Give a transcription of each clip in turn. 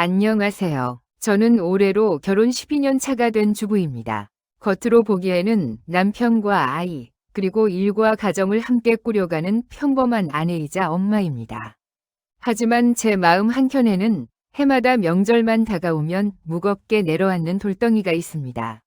안녕하세요. 저는 올해로 결혼 12년 차가 된 주부입니다. 겉으로 보기에는 남편과 아이, 그리고 일과 가정을 함께 꾸려가는 평범한 아내이자 엄마입니다. 하지만 제 마음 한켠에는 해마다 명절만 다가오면 무겁게 내려앉는 돌덩이가 있습니다.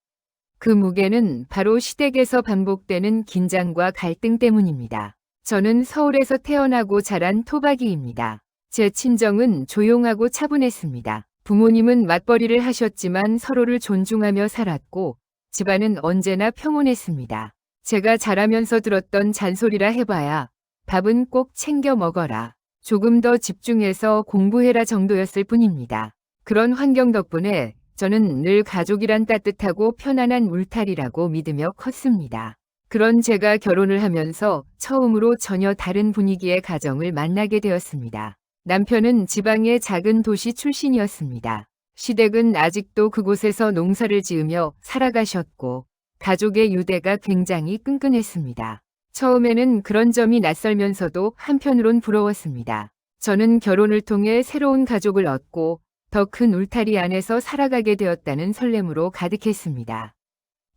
그 무게는 바로 시댁에서 반복되는 긴장과 갈등 때문입니다. 저는 서울에서 태어나고 자란 토박이입니다. 제 친정은 조용하고 차분했습니다. 부모님은 맞벌이를 하셨지만 서로를 존중하며 살았고 집안은 언제나 평온했습니다. 제가 자라면서 들었던 잔소리라 해봐야 밥은 꼭 챙겨 먹어라. 조금 더 집중해서 공부해라 정도였을 뿐입니다. 그런 환경 덕분에 저는 늘 가족이란 따뜻하고 편안한 울타리라고 믿으며 컸습니다. 그런 제가 결혼을 하면서 처음으로 전혀 다른 분위기의 가정을 만나게 되었습니다. 남편은 지방의 작은 도시 출신이었습니다. 시댁은 아직도 그곳에서 농사를 지으며 살아가셨고 가족의 유대가 굉장히 끈끈했습니다. 처음에는 그런 점이 낯설면서도 한편으론 부러웠습니다. 저는 결혼을 통해 새로운 가족을 얻고 더 큰 울타리 안에서 살아가게 되었다는 설렘으로 가득했습니다.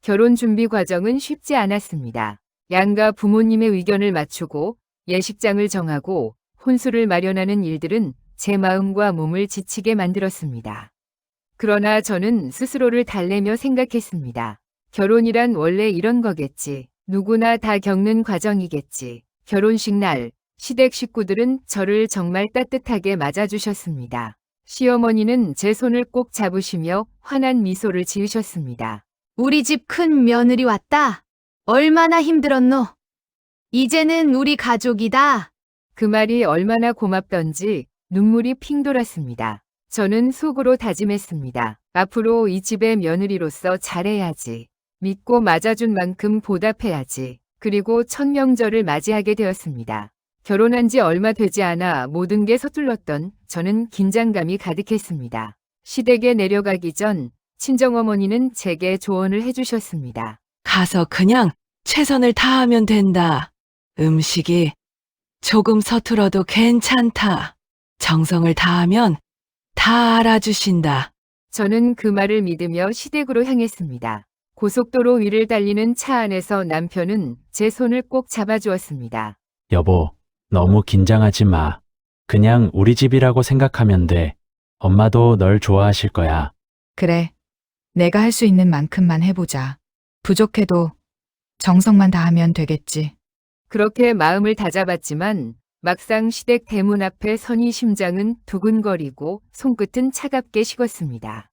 결혼 준비 과정은 쉽지 않았습니다. 양가 부모님의 의견을 맞추고 예식장을 정하고 혼수를 마련하는 일들은 제 마음과 몸을 지치게 만들었습니다. 그러나 저는 스스로를 달래며 생각했습니다. 결혼이란 원래 이런 거겠지. 누구나 다 겪는 과정이겠지. 결혼식 날, 시댁 식구들은 저를 정말 따뜻하게 맞아주셨습니다. 시어머니는 제 손을 꼭 잡으시며 환한 미소를 지으셨습니다. 우리 집 큰 며느리 왔다. 얼마나 힘들었노? 이제는 우리 가족이다. 그 말이 얼마나 고맙던지 눈물이 핑 돌았습니다. 저는 속으로 다짐했습니다. 앞으로 이 집의 며느리로서 잘해야지. 믿고 맞아준 만큼 보답해야지. 그리고 첫 명절을 맞이하게 되었습니다. 결혼한 지 얼마 되지 않아 모든 게 서툴렀던 저는 긴장감이 가득했습니다. 시댁에 내려가기 전 친정어머니는 제게 조언을 해주셨습니다. 가서 그냥 최선을 다하면 된다. 음식이 조금 서툴어도 괜찮다. 정성을 다하면 다 알아주신다. 저는 그 말을 믿으며 시댁으로 향했습니다. 고속도로 위를 달리는 차 안에서 남편은 제 손을 꼭 잡아주었습니다. 여보, 너무 긴장하지 마. 그냥 우리 집이라고 생각하면 돼. 엄마도 널 좋아하실 거야. 그래. 내가 할 수 있는 만큼만 해보자. 부족해도 정성만 다하면 되겠지. 그렇게 마음을 다잡았지만 막상 시댁 대문 앞에 서니 심장은 두근거리고 손끝은 차갑게 식었습니다.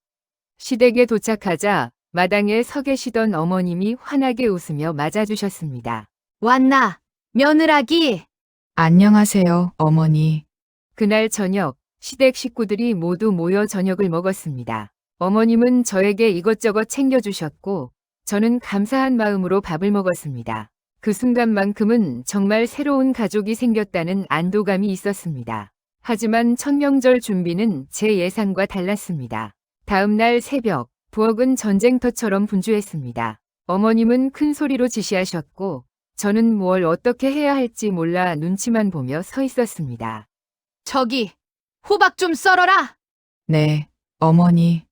시댁에 도착하자 마당에 서 계시던 어머님이 환하게 웃으며 맞아주셨습니다. 왔나? 며느라기. 안녕하세요, 어머니. 그날 저녁 시댁 식구들이 모두 모여 저녁을 먹었습니다. 어머님은 저에게 이것저것 챙겨주셨고 저는 감사한 마음으로 밥을 먹었습니다. 그 순간만큼은 정말 새로운 가족이 생겼다는 안도감이 있었습니다. 하지만 첫 명절 준비는 제 예상과 달랐습니다. 다음 날 새벽, 부엌은 전쟁터처럼 분주했습니다. 어머님은 큰 소리로 지시하셨고 저는 뭘 어떻게 해야 할지 몰라 눈치만 보며 서 있었습니다. 저기, 호박 좀 썰어라. 네, 어머니.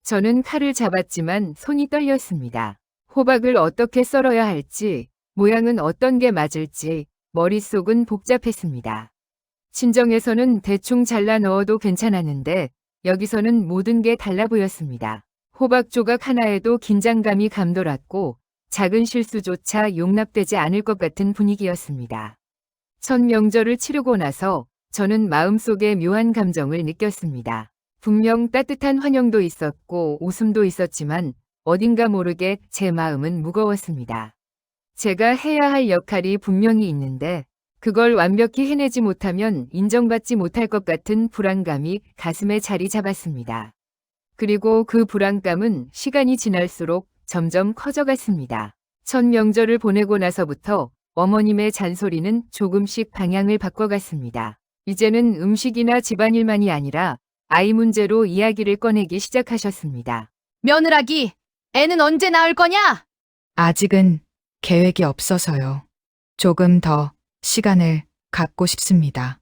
저는 칼을 잡았지만 손이 떨렸습니다. 호박을 어떻게 썰어야 할지, 모양은 어떤 게 맞을지 머릿속은 복잡했습니다. 친정에서는 대충 잘라 넣어도 괜찮았는데 여기서는 모든 게 달라 보였습니다. 호박 조각 하나에도 긴장감이 감돌았고 작은 실수조차 용납되지 않을 것 같은 분위기였습니다. 첫 명절을 치르고 나서 저는 마음속에 묘한 감정을 느꼈습니다. 분명 따뜻한 환영도 있었고 웃음도 있었지만 어딘가 모르게 제 마음은 무거웠습니다. 제가 해야 할 역할이 분명히 있는데 그걸 완벽히 해내지 못하면 인정받지 못할 것 같은 불안감이 가슴에 자리 잡았습니다. 그리고 그 불안감은 시간이 지날수록 점점 커져갔습니다. 첫 명절을 보내고 나서부터 어머님의 잔소리는 조금씩 방향을 바꿔갔습니다. 이제는 음식이나 집안일만이 아니라 아이 문제로 이야기를 꺼내기 시작하셨습니다. 며느라기, 애는 언제 낳을 거냐? 아직은 계획이 없어서요. 조금 더 시간을 갖고 싶습니다.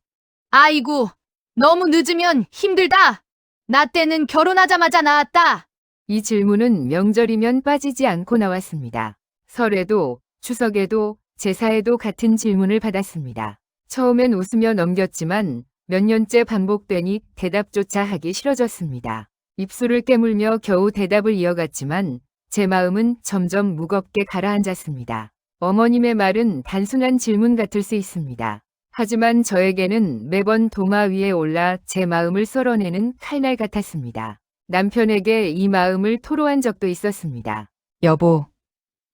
아이고, 너무 늦으면 힘들다. 나 때는 결혼하자마자 나왔다. 이 질문은 명절이면 빠지지 않고 나왔습니다. 설에도, 추석에도, 제사에도 같은 질문을 받았습니다. 처음엔 웃으며 넘겼지만 몇 년째 반복되니 대답조차 하기 싫어졌습니다. 입술을 깨물며 겨우 대답을 이어갔지만 제 마음은 점점 무겁게 가라앉았습니다. 어머님의 말은 단순한 질문 같을 수 있습니다. 하지만 저에게는 매번 도마 위에 올라 제 마음을 썰어내는 칼날 같았습니다. 남편에게 이 마음을 토로한 적도 있었습니다. 여보,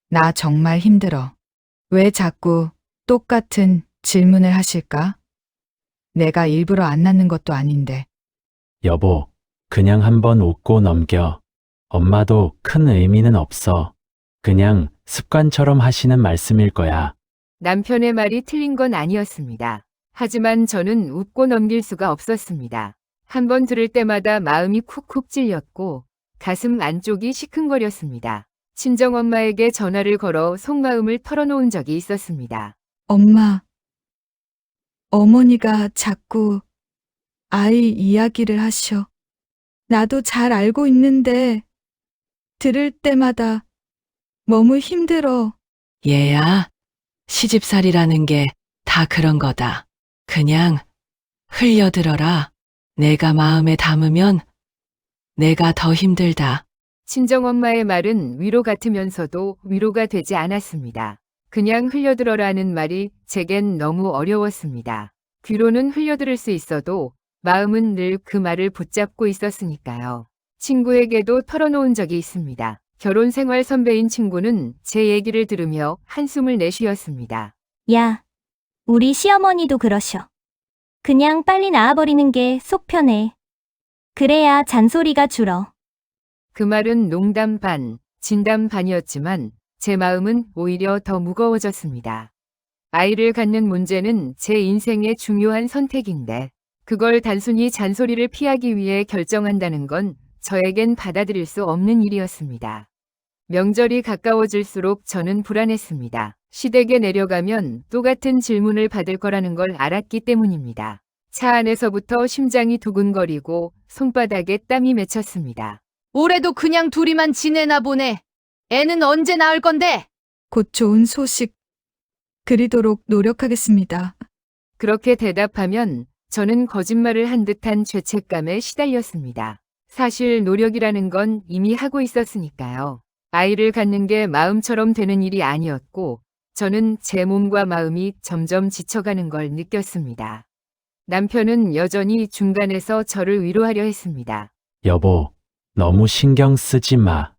나 정말 힘들어. 왜 자꾸 똑같은 질문을 하실까? 내가 일부러 안 낳는 것도 아닌데. 여보, 그냥 한번 웃고 넘겨. 엄마도 큰 의미는 없어. 그냥 습관처럼 하시는 말씀일 거야. 남편의 말이 틀린 건 아니었습니다. 하지만 저는 웃고 넘길 수가 없었습니다. 한 번 들을 때마다 마음이 쿡쿡 찔렸고 가슴 안쪽이 시큰거렸습니다. 친정엄마에게 전화를 걸어 속마음을 털어놓은 적이 있었습니다. 엄마, 어머니가 자꾸 아이 이야기를 하셔. 나도 잘 알고 있는데 들을 때마다 너무 힘들어. 얘야, 시집살이라는 게 다 그런 거다. 그냥 흘려들어라. 내가 마음에 담으면 내가 더 힘들다. 친정엄마의 말은 위로 같으면서도 위로가 되지 않았습니다. 그냥 흘려들어라는 말이 제겐 너무 어려웠습니다. 귀로는 흘려들을 수 있어도 마음은 늘 그 말을 붙잡고 있었으니까요. 친구에게도 털어놓은 적이 있습니다. 결혼 생활 선배인 친구는 제 얘기를 들으며 한숨을 내쉬었습니다. 야, 우리 시어머니도 그러셔. 그냥 빨리 낳아버리는 게 속 편해. 그래야 잔소리가 줄어. 그 말은 농담 반, 진담 반이었지만 제 마음은 오히려 더 무거워졌습니다. 아이를 갖는 문제는 제 인생의 중요한 선택인데 그걸 단순히 잔소리를 피하기 위해 결정한다는 건 저에겐 받아들일 수 없는 일이었습니다. 명절이 가까워질수록 저는 불안했습니다. 시댁에 내려가면 똑같은 질문을 받을 거라는 걸 알았기 때문입니다. 차 안에서부터 심장이 두근거리고 손바닥에 땀이 맺혔습니다. 올해도 그냥 둘이만 지내나 보네. 애는 언제 낳을 건데? 곧 좋은 소식 그리도록 노력하겠습니다. 그렇게 대답하면 저는 거짓말을 한 듯한 죄책감에 시달렸습니다. 사실 노력이라는 건 이미 하고 있었으니까요. 아이를 갖는 게 마음처럼 되는 일이 아니었고 저는 제 몸과 마음이 점점 지쳐가는 걸 느꼈습니다. 남편은 여전히 중간에서 저를 위로하려 했습니다. 여보, 너무 신경 쓰지 마.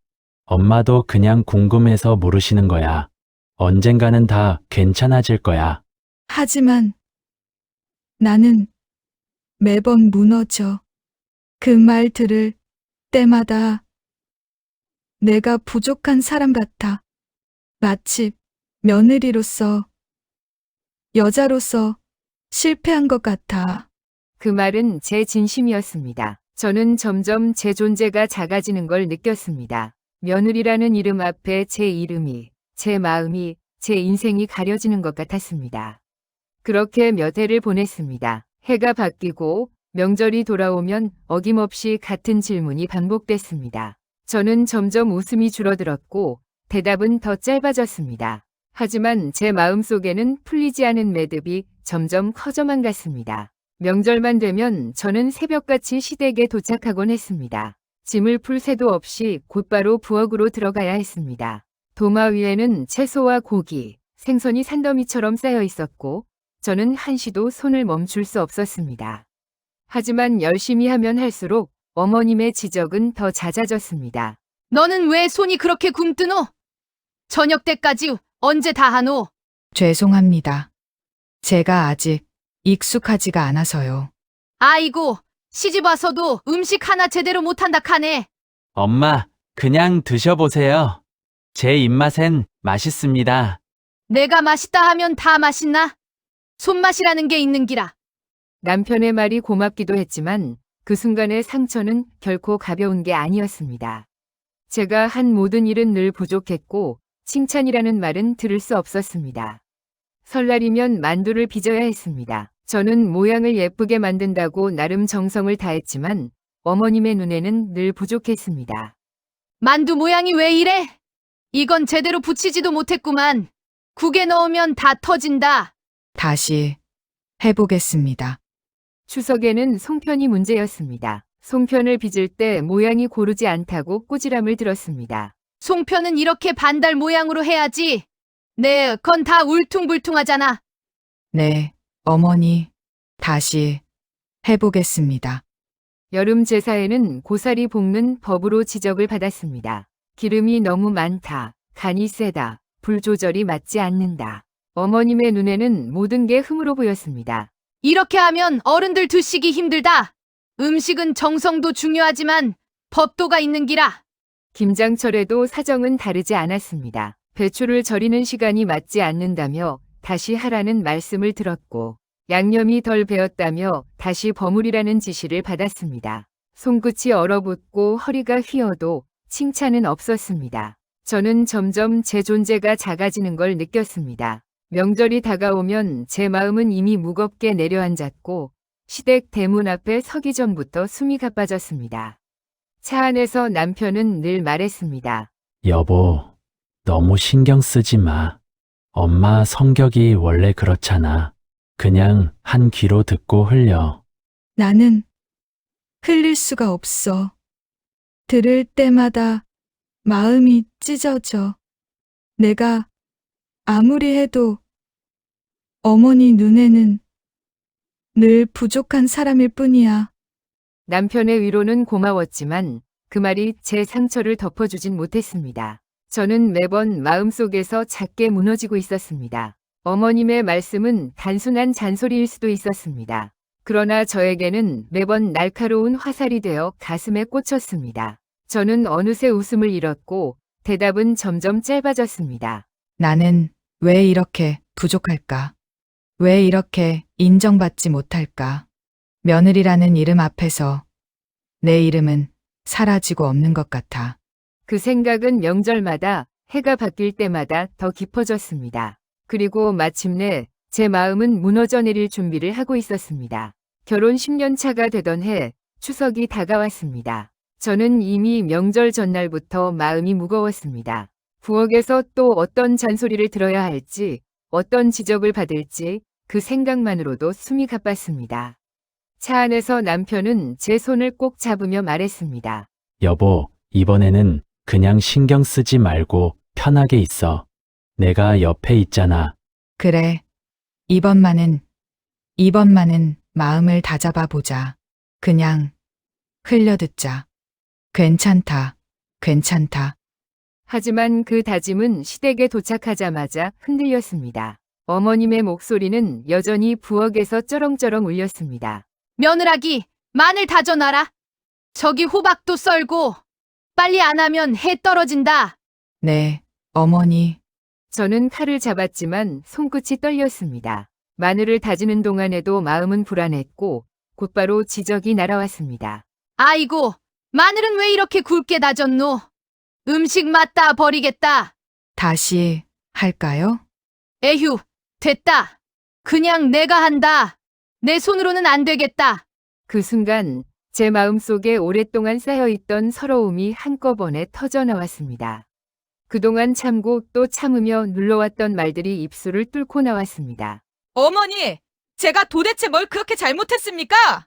엄마도 그냥 궁금해서 물으시는 거야. 언젠가는 다 괜찮아질 거야. 하지만 나는 매번 무너져. 그 말 들을 때마다 내가 부족한 사람 같아. 마치 며느리로서, 여자로서 실패한 것 같아. 그 말은 제 진심이었습니다. 저는 점점 제 존재가 작아지는 걸 느꼈습니다. 며느리라는 이름 앞에 제 이름이, 제 마음이, 제 인생이 가려지는 것 같았습니다. 그렇게 몇 해를 보냈습니다. 해가 바뀌고 명절이 돌아오면 어김없이 같은 질문이 반복됐습니다. 저는 점점 웃음이 줄어들었고 대답은 더 짧아졌습니다. 하지만 제 마음속에는 풀리지 않은 매듭이 점점 커져만 갔습니다. 명절만 되면 저는 새벽같이 시댁에 도착하곤 했습니다. 짐을 풀 새도 없이 곧바로 부엌으로 들어가야 했습니다. 도마 위에는 채소와 고기, 생선이 산더미처럼 쌓여 있었고 저는 한시도 손을 멈출 수 없었습니다. 하지만 열심히 하면 할수록 어머님의 지적은 더 잦아졌습니다. 너는 왜 손이 그렇게 굼뜨노? 저녁 때까지 언제 다 하노? 죄송합니다. 제가 아직 익숙하지가 않아서요. 아이고, 시집 와서도 음식 하나 제대로 못한다 카네. 엄마, 그냥 드셔보세요. 제 입맛엔 맛있습니다. 내가 맛있다 하면 다 맛있나? 손맛이라는 게 있는 기라. 남편의 말이 고맙기도 했지만 그 순간의 상처는 결코 가벼운 게 아니었습니다. 제가 한 모든 일은 늘 부족했고 칭찬이라는 말은 들을 수 없었습니다. 설날이면 만두를 빚어야 했습니다. 저는 모양을 예쁘게 만든다고 나름 정성을 다했지만 어머님의 눈에는 늘 부족했습니다. 만두 모양이 왜 이래? 이건 제대로 붙이지도 못했구만. 국에 넣으면 다 터진다. 다시 해보겠습니다. 추석에는 송편이 문제였습니다. 송편을 빚을 때 모양이 고르지 않다고 꼬지람을 들었습니다. 송편은 이렇게 반달 모양으로 해야지. 네, 건 다 울퉁불퉁하잖아. 네, 어머니, 다시 해보겠습니다. 여름 제사에는 고사리 볶는 법으로 지적을 받았습니다. 기름이 너무 많다, 간이 세다, 불 조절이 맞지 않는다. 어머님의 눈에는 모든 게 흠으로 보였습니다. 이렇게 하면 어른들 드시기 힘들다. 음식은 정성도 중요하지만 법도가 있는 기라. 김장철에도 사정은 다르지 않았습니다. 배추를 절이는 시간이 맞지 않는다며 다시 하라는 말씀을 들었고 양념이 덜 배었다며 다시 버무리라는 지시를 받았습니다. 손끝이 얼어붙고 허리가 휘어도 칭찬은 없었습니다. 저는 점점 제 존재가 작아지는 걸 느꼈습니다. 명절이 다가오면 제 마음은 이미 무겁게 내려앉았고 시댁 대문 앞에 서기 전부터 숨이 가빠졌습니다. 차 안에서 남편은 늘 말했습니다. 여보, 너무 신경 쓰지 마. 엄마 성격이 원래 그렇잖아. 그냥 한 귀로 듣고 흘려. 나는 흘릴 수가 없어. 들을 때마다 마음이 찢어져. 내가 아무리 해도 어머니 눈에는 늘 부족한 사람일 뿐이야. 남편의 위로는 고마웠지만 그 말이 제 상처를 덮어주진 못했습니다. 저는 매번 마음속에서 작게 무너지고 있었습니다. 어머님의 말씀은 단순한 잔소리일 수도 있었습니다. 그러나 저에게는 매번 날카로운 화살이 되어 가슴에 꽂혔습니다. 저는 어느새 웃음을 잃었고 대답은 점점 짧아졌습니다. 나는 왜 이렇게 부족할까? 왜 이렇게 인정받지 못할까? 며느리라는 이름 앞에서 내 이름은 사라지고 없는 것 같아. 그 생각은 명절마다 해가 바뀔 때마다 더 깊어졌습니다. 그리고 마침내 제 마음은 무너져 내릴 준비를 하고 있었습니다. 결혼 10년 차가 되던 해 추석이 다가왔습니다. 저는 이미 명절 전날부터 마음이 무거웠습니다. 부엌에서 또 어떤 잔소리를 들어야 할지, 어떤 지적을 받을지 그 생각만으로도 숨이 가빴습니다. 차 안에서 남편은 제 손을 꼭 잡으며 말했습니다. 여보, 이번에는 그냥 신경 쓰지 말고 편하게 있어. 내가 옆에 있잖아. 그래. 이번만은 마음을 다잡아 보자. 그냥 흘려듣자. 괜찮다. 하지만 그 다짐은 시댁에 도착하자마자 흔들렸습니다. 어머님의 목소리는 여전히 부엌에서 쩌렁쩌렁 울렸습니다. 며느라기, 마늘 다져놔라. 저기 호박도 썰고 빨리 안 하면 해 떨어진다. 네, 어머니. 저는 칼을 잡았지만 손끝이 떨렸습니다. 마늘을 다지는 동안에도 마음은 불안했고 곧바로 지적이 날아왔습니다. 아이고, 마늘은 왜 이렇게 굵게 다졌노? 음식 맛다 버리겠다. 다시 할까요? 에휴, 됐다. 그냥 내가 한다. 내 손으로는 안 되겠다. 그 순간 제 마음속에 오랫동안 쌓여있던 서러움이 한꺼번에 터져나왔습니다. 그동안 참고 또 참으며 눌러왔던 말들이 입술을 뚫고 나왔습니다. 어머니, 제가 도대체 뭘 그렇게 잘못했습니까?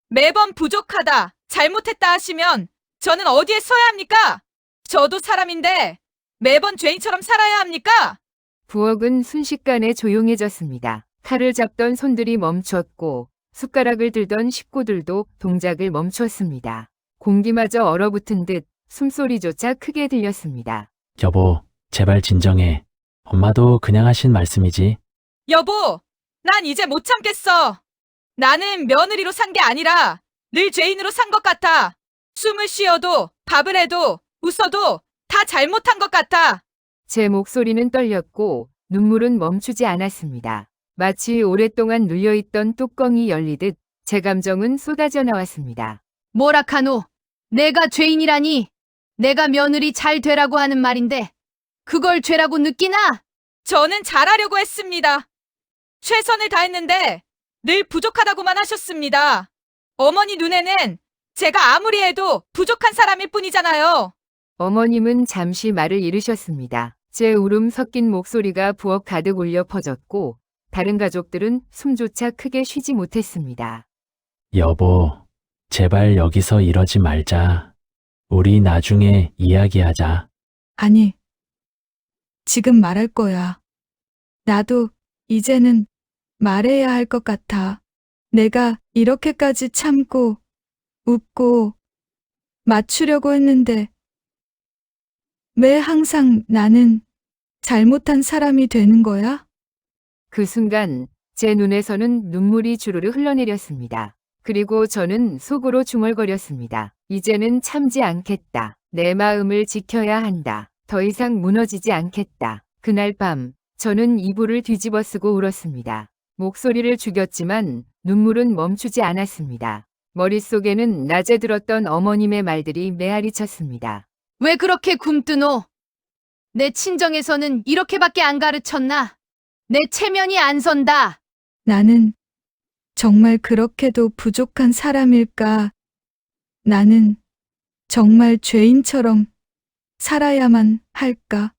매번 부족하다, 잘못했다 하시면 저는 어디에 서야 합니까? 저도 사람인데 매번 죄인처럼 살아야 합니까? 부엌은 순식간에 조용해졌습니다. 칼을 잡던 손들이 멈췄고 숟가락을 들던 식구들도 동작을 멈췄습니다. 공기마저 얼어붙은 듯 숨소리조차 크게 들렸습니다. 여보, 제발 진정해. 엄마도 그냥 하신 말씀이지. 여보, 난 이제 못 참겠어. 나는 며느리로 산 게 아니라 늘 죄인으로 산 것 같아. 숨을 쉬어도 밥을 해도 웃어도 다 잘못한 것 같아. 제 목소리는 떨렸고 눈물은 멈추지 않았습니다. 마치 오랫동안 눌려있던 뚜껑이 열리듯 제 감정은 쏟아져 나왔습니다. 뭐라카노? 내가 죄인이라니? 내가 며느리 잘 되라고 하는 말인데 그걸 죄라고 느끼나? 저는 잘하려고 했습니다. 최선을 다했는데 늘 부족하다고만 하셨습니다. 어머니 눈에는 제가 아무리 해도 부족한 사람일 뿐이잖아요. 어머님은 잠시 말을 잃으셨습니다. 제 울음 섞인 목소리가 부엌 가득 울려 퍼졌고 다른 가족들은 숨조차 크게 쉬지 못했습니다. 여보, 제발 여기서 이러지 말자. 우리 나중에 이야기하자. 아니, 지금 말할 거야. 나도 이제는 말해야 할 것 같아. 내가 이렇게까지 참고, 웃고, 맞추려고 했는데, 왜 항상 나는 잘못한 사람이 되는 거야? 그 순간 제 눈에서는 눈물이 주르르 흘러내렸습니다. 그리고 저는 속으로 중얼거렸습니다. 이제는 참지 않겠다. 내 마음을 지켜야 한다. 더 이상 무너지지 않겠다. 그날 밤 저는 이불을 뒤집어 쓰고 울었습니다. 목소리를 죽였지만 눈물은 멈추지 않았습니다. 머릿속에는 낮에 들었던 어머님의 말들이 메아리 쳤습니다. 왜 그렇게 굼뜨노? 내 친정에서는 이렇게밖에 안 가르쳤나? 내 체면이 안 선다. 나는 정말 그렇게도 부족한 사람일까? 나는 정말 죄인처럼 살아야만 할까?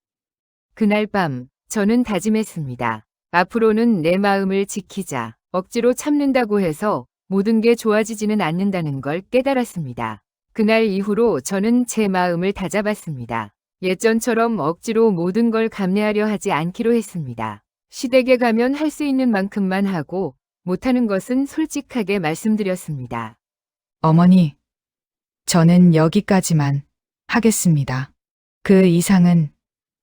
그날 밤 저는 다짐했습니다. 앞으로는 내 마음을 지키자. 억지로 참는다고 해서 모든 게 좋아지지는 않는다는 걸 깨달았습니다. 그날 이후로 저는 제 마음을 다잡았습니다. 예전처럼 억지로 모든 걸 감내하려 하지 않기로 했습니다. 시댁에 가면 할 수 있는 만큼만 하고 못하는 것은 솔직하게 말씀드렸습니다. 어머니, 저는 여기까지만 하겠습니다. 그 이상은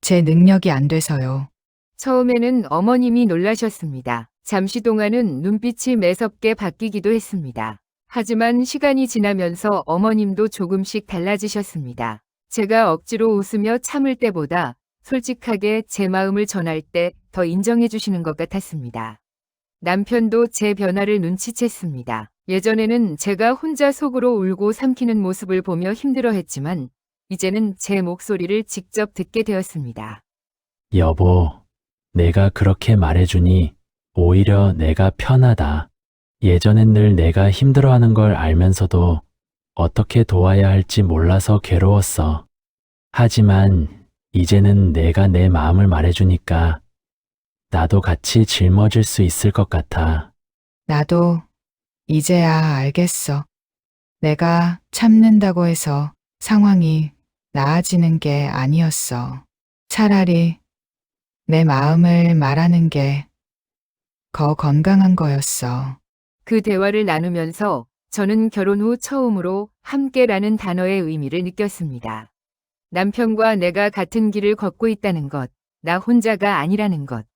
제 능력이 안 돼서요. 처음에는 어머님이 놀라셨습니다. 잠시 동안은 눈빛이 매섭게 바뀌기도 했습니다. 하지만 시간이 지나면서 어머님도 조금씩 달라지셨습니다. 제가 억지로 웃으며 참을 때보다 솔직하게 제 마음을 전할 때 더 인정해 주시는 것 같았습니다. 남편도 제 변화를 눈치챘습니다. 예전에는 제가 혼자 속으로 울고 삼키는 모습을 보며 힘들어했지만 이제는 제 목소리를 직접 듣게 되었습니다. 여보, 내가 그렇게 말해주니 오히려 내가 편하다. 예전엔 늘 내가 힘들어하는 걸 알면서도 어떻게 도와야 할지 몰라서 괴로웠어. 하지만 이제는 내가 내 마음을 말해주니까 나도 같이 짊어질 수 있을 것 같아. 나도 이제야 알겠어. 내가 참는다고 해서 상황이 나아지는 게 아니었어. 차라리 내 마음을 말하는 게 더 건강한 거였어. 그 대화를 나누면서 저는 결혼 후 처음으로 함께라는 단어의 의미를 느꼈습니다. 남편과 내가 같은 길을 걷고 있다는 것, 나 혼자가 아니라는 것.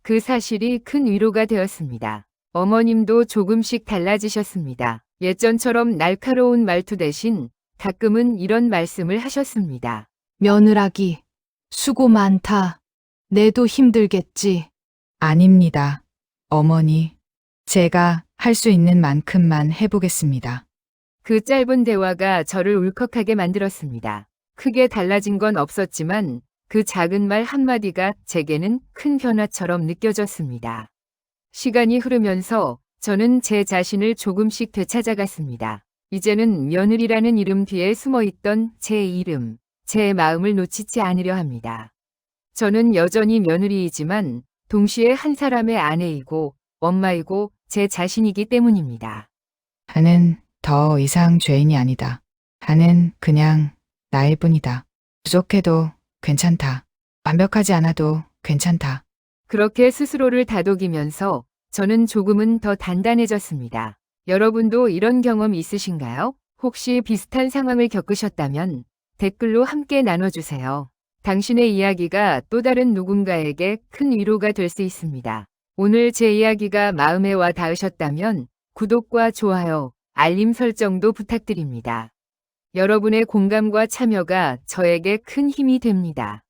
그 사실이 큰 위로가 되었습니다. 어머님도 조금씩 달라지셨습니다. 예전처럼 날카로운 말투 대신 가끔은 이런 말씀을 하셨습니다. 며느라기, 수고 많다. 내도 힘들겠지. 아닙니다. 어머니, 제가 할 수 있는 만큼만 해보겠습니다. 그 짧은 대화가 저를 울컥하게 만들었습니다. 크게 달라진 건 없었지만 그 작은 말 한마디가 제게는 큰 변화처럼 느껴졌습니다. 시간이 흐르면서 저는 제 자신을 조금씩 되찾아갔습니다. 이제는 며느리라는 이름 뒤에 숨어있던 제 이름, 제 마음을 놓치지 않으려 합니다. 저는 여전히 며느리이지만 동시에 한 사람의 아내이고 엄마이고 제 자신이기 때문입니다. 나는 더 이상 죄인이 아니다. 나는 그냥 나일 뿐이다. 부족해도 괜찮다. 완벽하지 않아도 괜찮다. 그렇게 스스로를 다독이면서 저는 조금은 더 단단해졌습니다. 여러분도 이런 경험 있으신가요? 혹시 비슷한 상황을 겪으셨다면 댓글로 함께 나눠주세요. 당신의 이야기가 또 다른 누군가에게 큰 위로가 될 수 있습니다. 오늘 제 이야기가 마음에 와 닿으셨다면 구독과 좋아요, 알림 설정도 부탁드립니다. 여러분의 공감과 참여가 저에게 큰 힘이 됩니다.